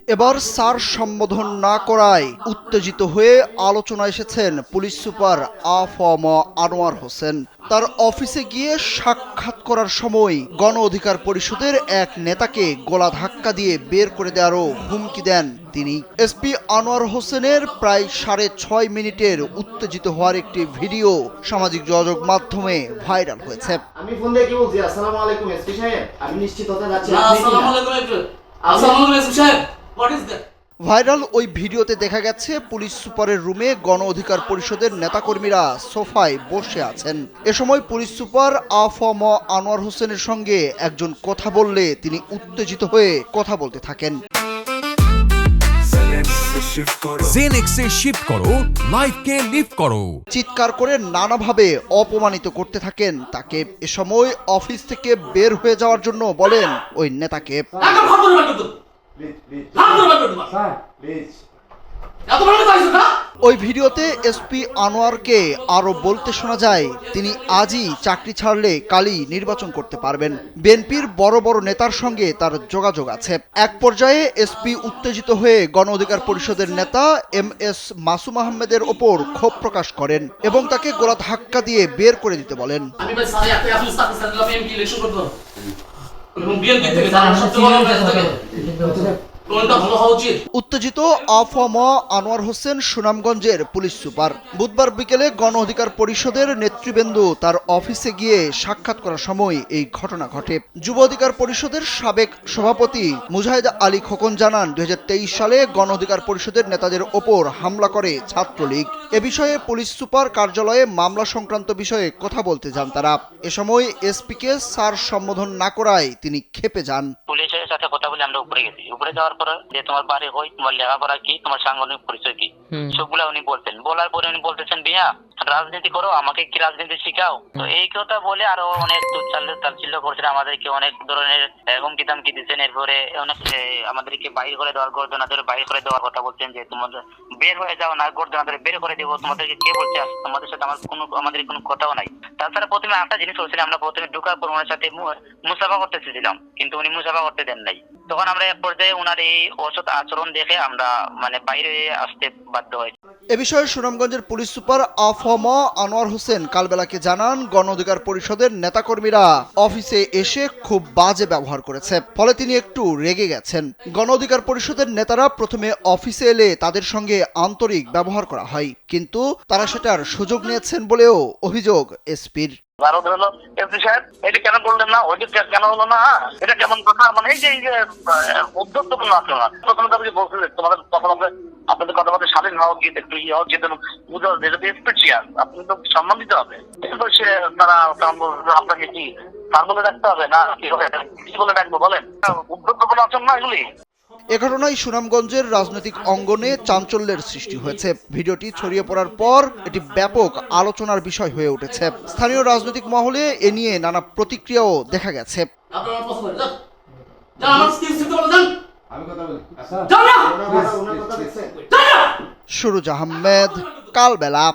এবার স্যার সম্বোধন না করায় উত্তেজিত হয়ে আলোচনায় এসেছেন পুলিশ সুপার আ.ফ.ম. আনোয়ার হোসেন। তার অফিসে গিয়ে সাক্ষাৎ করার সময় গণ অধিকার পরিষদের এক নেতাকে গলা ধাক্কা দিয়ে বের করে দেওয়ারও হুমকি দেন তিনি। এসপি আনোয়ার হোসেনের প্রায় 6.5 মিনিটের উত্তেজিত হওয়ার একটি ভিডিও সামাজিক যোগাযোগ মাধ্যমে ভাইরাল হয়েছে। আমি ফোন দিয়ে কি বলছি, আসসালামু আলাইকুম এসপি সাহেব, আমি নিশ্চিত হতে যাচ্ছি। আসসালামু আলাইকুম এসপি সাহেব, হোয়াট ইজ দ্যাট? ভাইরাল ওই ভিডিওতে দেখা গেছে পুলিশ সুপারের রুমে গণ অধিকার পরিষদের নেতাকর্মীরা সোফায় বসে আছেন। এ সময় পুলিশ সুপার আ.ফ.ম. আনোয়ার হোসেনের সঙ্গে একজন কথা বললে তিনি উত্তেজিত হয়ে কথা বলতে থাকেন। জেনেক্সে শিফট করো, লাইফকে লিফট করো। চিৎকার করে নানাভাবে অপমানিত করতে থাকেন তাকে। এ সময় অফিস থেকে বের হয়ে যাওয়ার জন্য বলেন ওই নেতাকে। ওই ভিডিওতে এসপি আনোয়ারকে আরো বলতে শোনা যায় তিনি আজই চাকরি ছাড়লে কালই নির্বাচন করতে পারবেন। বিএনপির বড় বড় নেতার সঙ্গে তার যোগাযোগ আছে। এক পর্যায়ে এসপি উত্তেজিত হয়ে গণ অধিকার পরিষদের নেতা এম.এস. মাসুম আহমেদের ওপর ক্ষোভ প্রকাশ করেন এবং তাকে গলা ধাক্কা দিয়ে বের করে দিতে বলেন। উত্তেজিত আ.ফ.ম. আনোয়ার হোসেন সুনামগঞ্জের পুলিশ সুপার। বুধবার বিকেলে গণ অধিকার পরিষদের নেতৃবৃন্দ তার অফিসে গিয়ে সাক্ষাৎ করার সময় এই ঘটনা ঘটে। যুব অধিকার পরিষদের সাবেক সভাপতি মুজাহিদ আলী খোকন জানান 2023 সালে গণ অধিকার পরিষদের নেতাদের ওপর হামলা করে ছাত্রলীগ। এ বিষয়ে পুলিশ সুপার কার্যালয়ে মামলা সংক্রান্ত বিষয়ে কথা বলতে যান তারা। এ সময় এসপিকে স্যার সম্বোধন না করায় তিনি ক্ষেপে যান। পুলিশের সাথে কথা বলে আমরা উপরে গেছি। উপরে যাওয়ার পরে যে তোমার বাড়ি হই, তোমার লেখাপড়া কি, তোমার সাংগঠনিক পরিচয় কি, সবগুলা উনি বলতেন। বলার পরে উনি বলতেছেন, ভাইয়া রাজনীতি করো, আমাকে কি রাজনীতি শিখাও। তো এই কথা বলে আরো অনেক তাচ্ছিল্য করছেন, আমাদেরকে অনেক ধরনের হুমকি দামকি দিচ্ছেন। এরপরে অনেক আমাদেরকে বাইর করে দেওয়ার, গর্দনাদের বাইর করে দেওয়ার কথা বলছেন যে তোমাদের বের হয়ে যাও না, গর্দনাদের বের করে দেবো। তোমাদেরকে কে বলছে? তোমাদের সাথে আমাদের কোনো কথাও নাই। তাছাড়া প্রথমে একটা জিনিস বলছিলাম, আমরা প্রথমে ঢোকার পর ওনার সাথে মুসাফা করতে চেয়েছিলাম, কিন্তু উনি মুসাফা করতে দেন নাই। তখন আমরা এক পর্যায়ে ওনার এই অসৎ আচরণ দেখে আমরা বাইরে আসতে বাধ্য হয়েছি। এ বিষয়ে সুনামগঞ্জের পুলিশ সুপার আ.ফ.ম. আনোয়ার হোসেন কালবেলাকে জানান গণ অধিকার পরিষদের নেতাকর্মীরা অফিসে এসে খুব বাজে ব্যবহার করেছে, ফলে তিনি একটু রেগে গেছেন। গণ অধিকার পরিষদের নেতারা প্রথমে অফিসে এলে তাদের সঙ্গে আন্তরিক ব্যবহার করা হয়, কিন্তু তারা সেটার সুযোগ নিয়েছেন বলেও অভিযোগ এসপির। ভারত হলো এমপি সাহেব, এটা কেন করলেন না, ওইটা কেন হলো না, এটা কেমন কথা? মানে এই যে উদ্যোক্তপূর্ণ আচরণ। প্রথমে তো আপনি বলছিলেন তোমাদের তখন আপনাদের কথা বলতে স্বাধীন হওয়া গিয়ে একটু ইয়ে হওয়া যেতে বুঝা যেটা স্পেশিয়াল, আপনি তো সম্মান দিতে হবে। কিন্তু সে তারা আপনাকে কি তার বলে রাখতে হবে না, কি বলে রাখবো বলেন? উদ্যোক্তপূর্ণ আচরণ না এগুলি। এ ঘটনায় সুনামগঞ্জের রাজনৈতিক অঙ্গনে চাঞ্চল্যের সৃষ্টি হয়েছে। ভিডিওটি ছড়িয়ে পড়ার পর এটি ব্যাপক আলোচনার বিষয় হয়ে উঠেছে। স্থানীয় রাজনৈতিক মহলে এ নিয়ে নানা প্রতিক্রিয়াও দেখা গেছে। সুরুজ আহমেদ, কালবেলা।